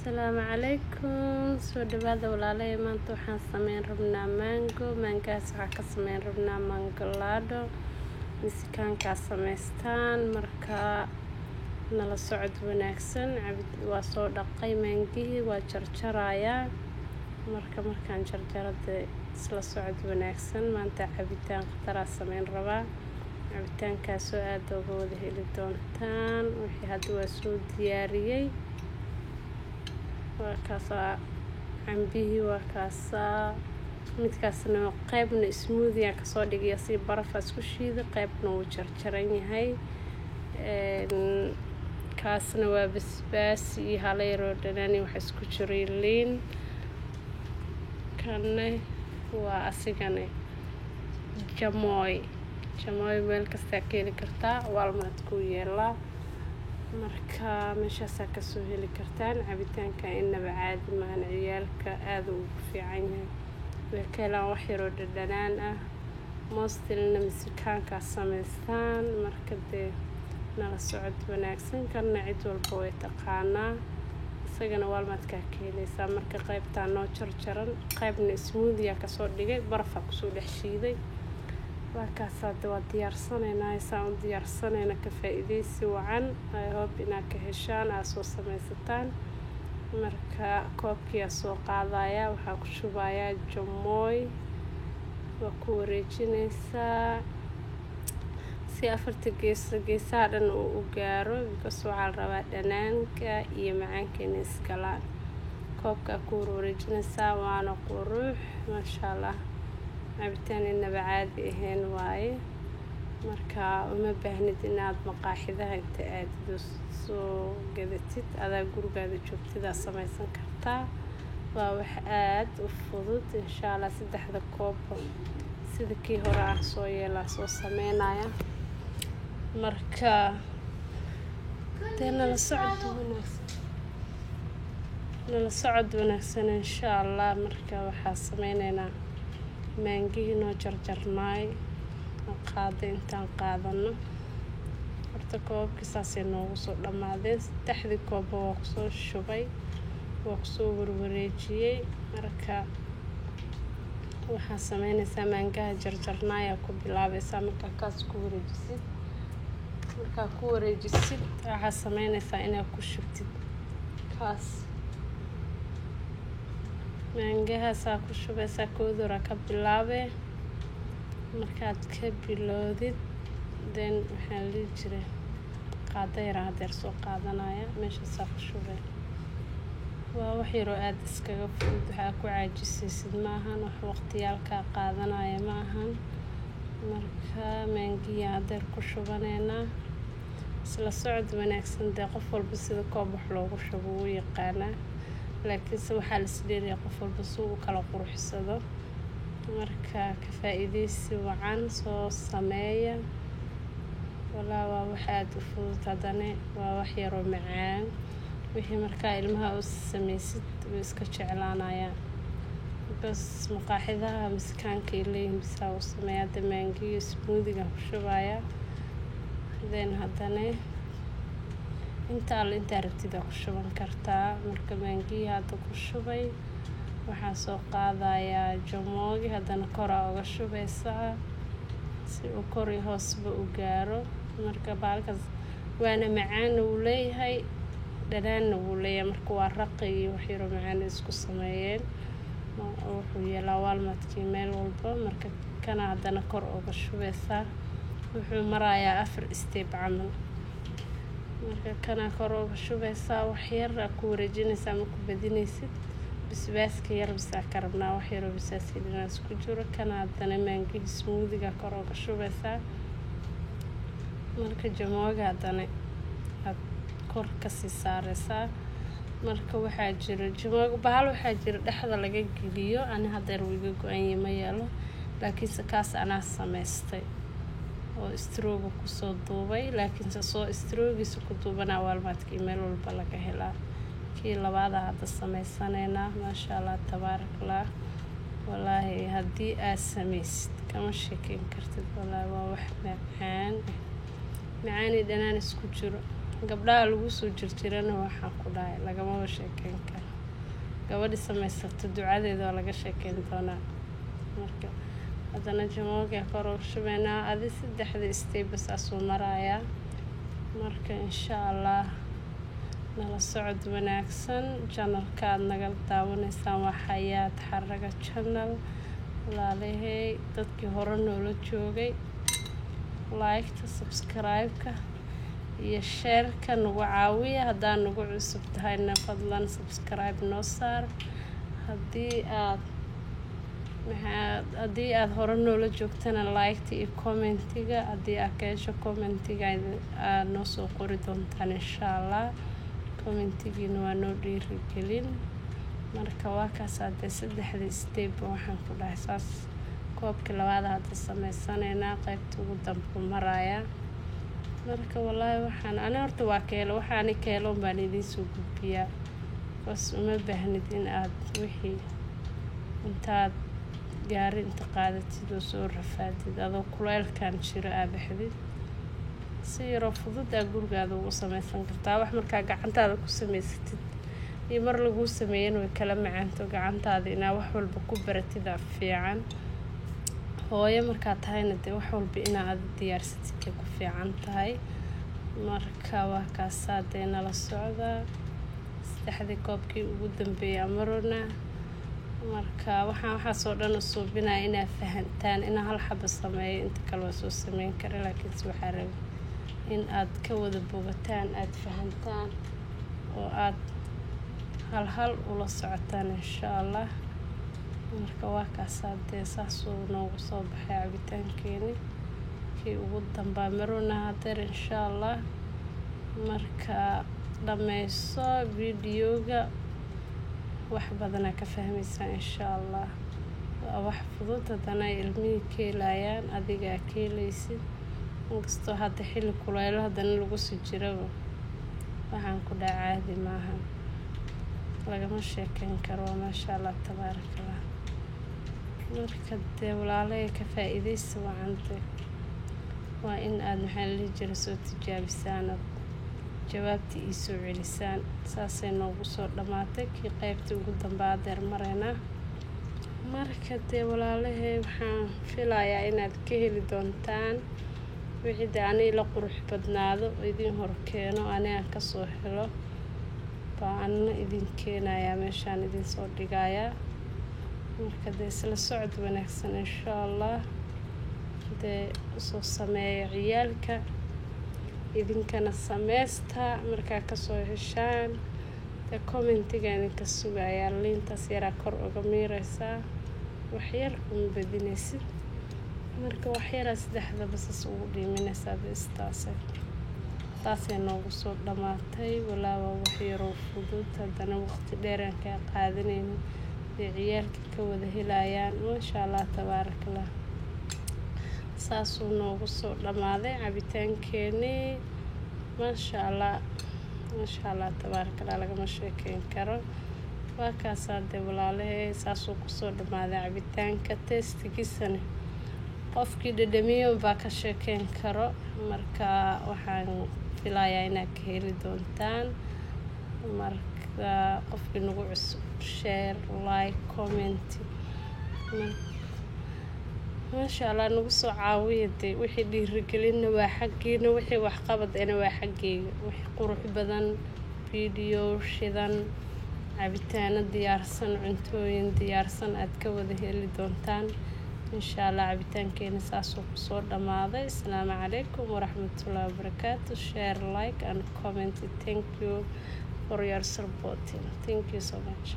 Asalaamu calaykum soo dhawaada walaalay maanta waxaan sameyn rabnaa mangaas waxaa ka sameyn rabnaa mangalaado misikaanka sameystaan marka nala socod wanaagsan waa soo dhaqay mangihii waa jarjarayaa markaan jarjarada isla socod wanaagsan maanta cabitaan qatara sameyn rabaa cabitaankaas oo aad uga wada heli doontaan wixii hadda waa soo diyaariyay وكاسا عمبيه وكاسا midkaasna qaybna smoothie ka soo dhigay si baraf isku shiido qaybna uu jarjaran yahay kaasna waa basbaas iyo haleero dhanaan wax isku jiray liin kanne waa asigane jamoy meel kasta ka heli kartaa walmart ku yeela marka meeshaas ka soo heli kartaan cabitaanka inaba caadi maahan ciyaalka aad ugu fiican yahay weekala wax yar oo dhadhanaan ah moostilna misikaanka sameystaan marka nala socod wanaagsan kana cid walba way taqaanaa isagana walmartka ka helaysaa marka qaybta noo jarjaran qaybna smoothie ka soo dhigay baraf ku soo dhex shiiday وكاسات وديارسانينا يساون ديارسانينا كفائديسي وعن I hope إنا كهشان أسو سميستان مركا كوبكي أسو قاضايا وحاكو شبايا جموي وكوريجينيسا سي أفرت جيسادن وقارو بكسو على الرواء دنانكا يمعانك نسكالان كوبكا كوريجينيسا وانا قروح ما شاء الله cabitaan inaba caadi ahayn waaye marka uma baahnid inaad maqaaxidaha inta aad soo gadatid adaa gurigaada joogtida samaysan kartaa waa wax aad u fudud insha Allah saddexda koob sida kii hore aan soo yeelaa soo sameynaya marka nala socod wanaagsan insha Allah marka waxaa sameynaynaa mangihi noo jarjarnaay qaada intaan qaadano horta koobkiisaasay noogu soo dhammaadeen saddexdii koob waa kusoo shubay waa kusoo warwareejiyey marka waxaa sameynaysaa mangaha jarjarnaaya ku bilaabaysaa markaa kaas ku wareejisid waxaa sameynaysaa inaad ku shubtid kaas mangaha saa ku shubaysaa koodora ka bilaabe markaad ka bilowdid waxaan lii jiray qaada yar hadeer soo qaadanaya meesha saa ku shubay waa wax yaroo aad iskaga fudud waxaa ku caajisaysid maahan wax waqtiyaalkaa qaadanaya maahan marka mangiya hadeer ku shubaneynaa isla socod wanaagsan qof walba sida koob wax loogu shubo wuu yaqaanaa laakiin waxaa la isleeyahay qof walba suu kala quruxsado marka ka faa'iideysi wacan soo sameeya walaa waa wax aad u fudud hadana waa wax yar oo macaan wixii marka ilmaha u sameysid way iska jeclaanayaan bas maqaaxidaha miskaanka ileeyeen bisaa u sameeyay mangiga smoothie ku shubaya hadana inta rabtida ku shuban kartaa marka mangiga hadda ku shubay waxaa soo qaadayaa jamoogi haddana kora uga shubaysaa si uu kor iyo hoosba u gaaro marka baalkaas waana macaan uu leeyahay dhanaanna wuu leeyahay marka waa raqi iyo wax yar oo macaan isku sameeyeen wuxuu yeelaa walmartkii meel walba marka kana haddana kor uga shubaysaa wuxuu marayaa 4 step camal marka kana kor uga shubaysaa wax yar ku wareejinaysaa ma ku badinaysid basbaaska yar bisaa ka rabnaa wax yar oo basbaasina isku jiro kana haddana mangiga smoothie kor uga shubaysaa marka jamooga haddana aad kor ka sii saaraysaa marka waxaa jira jamooga bahal waxaa jira dhexda laga geliyo ani hadeer wiiga go'an ma yeelo laakiin kaas anaa sameystay oo strooga ku soo duubay laakiin soo stroogiisa ku duubanaa walmartkii meel walba laga helaa kii labaada hadda sameysanayna ma sha Allah tabarakallah wallaahi haddii aad sameysid kama sheekeyn kartid wallaahi waa wax macaan dhanaan isku jiro gabdhaha lagu soo jirjirana waxaan ku dhahay lagama sheekeyn karo. Gabadhi samaysata ducadeeda waa laga sheekeyn doonaa. Marka haddana jamooga kor u shubaynaa adi 3 step saasuu marayaa. Marka insha Allah nala socod wanaagsan channelka aad naga daawanaysaan waa Xayaat Xaraga channel. Walaalahay dadkii hore noola joogay like-ta, subscribe-ka iyo share-ka nagu caawiya. haddaan nagu cusub tahayna fadlan subscribe noo saar. haddii aad hore noola joogtana like-ta iyo commentiga haddii aad ka hesho commentiga aad noo soo qori doontaan insha Allah. commentigiina waa noo dhiirigelin. marka waa kaas hadda 3 step waxaan ku dhahay saas koobka labaad hadda samaysanayna qaybta ugu dambe maraya. marka wallahi waxaan ana horta waa keelo waxaan keelo baan idin soo gudbiyaa bas uma baahnid in aad wixii intaad gaari inta qaadatid oo soo rafaadid adoo kuleelkan jiro aabaxdid si yaro fudud gurigaada ugu samaysan kartaa. wax markaa gacantaada ku samaysatid iyo mar lagu sameeyay way kala macaanto gacantaada inaa wax walba ku baratid fiican. hooyo markaa tahayna dee wax walba inaad diyaarsatid ku fiican tahay. marka waa kaas hadda nala socda 3 koobkii ugu dambeeyay amarona. marka waxaa soo dhan suubinaa inaa fahantaan in hal xabo sameeyo inta kale waa soo sameyn kara laakiin waxa rab in aad ka wada bogataan aad fahantaan oo aad hal ula socotaan insha Allah. marka waa kaas hadda saasoo noogu soo baxay cabitaankeeni kii ugu dambeeyay marona hadda insha Allah. marka dhameyso video-ga wax badan ka fahmaysaa insha Allah. wax fudud haddana ilmihii keelayaan adiga keelaysid inkastoo hadda xilli kuleyl haddana lagu soo jiro waxaan ku dhacaadi maaha lagama sheekeyn karo maasha Allah tabaarakallah. marka dee walaalay ka faa'iideyso wacante waa in aad maxaa la jiro soo tijaabisaan jawaabtii ii soo celisaan. saasay noogu soo dhamaatay kii qaybta ugu dambeeyay marayna. marka dee walaalay waxaan filayaa inaad ka heli doontaan wixii daani la qurux badnaado idin hor keeno aan ka soo helo baan idin keenayaa meeshaan idin soo dhigayaa. marka dee isla socod wanaagsan insha Allah. dee soo sameeyo ciyaalka idinkana sameesta markaa ka soo heshaan dee commentiga idinka sugayaa liintaas yara kor uga miiraysaa wax yar kuma badinaysid. marka wax yar 3 basas ugu dhiiminaysaa saasay noogu soo dhamaatay. walaa wax yar oo fudud haddana waqti dheer aan ka qaadanayn ciyaalka ka wada helayaan maasha Allah tabaarakallah. saasuu noogu soo dhamaaday cabitaankeeni maasha Allah tabaarakallah lagama sheekeyn karo. waa kaas hadda walaalay saasuu ku soo dhamaaday cabitaanka tastigiisana qofkii dhadhamiyo baa ka sheekeyn karo. marka waxaan filayaa inaad ka heli doontaan. marka qofkii nagu cusub share like comment maasha Allah nagu soo caawiyay wixii dhiirigelina waa xaqiina wixii wax qabadayna waa xaqeega wixii qurux badan video shidan cabitaano diyaarsan cuntooyin diyaarsan aad ka wada heli doontaan insha Allah. cabitaankeena saasoo ku soo dhamaaday. Assalaamu calaykum waraxmatullaahi wabarakaatuh. share like and comment. thank you for your support. thank you so much.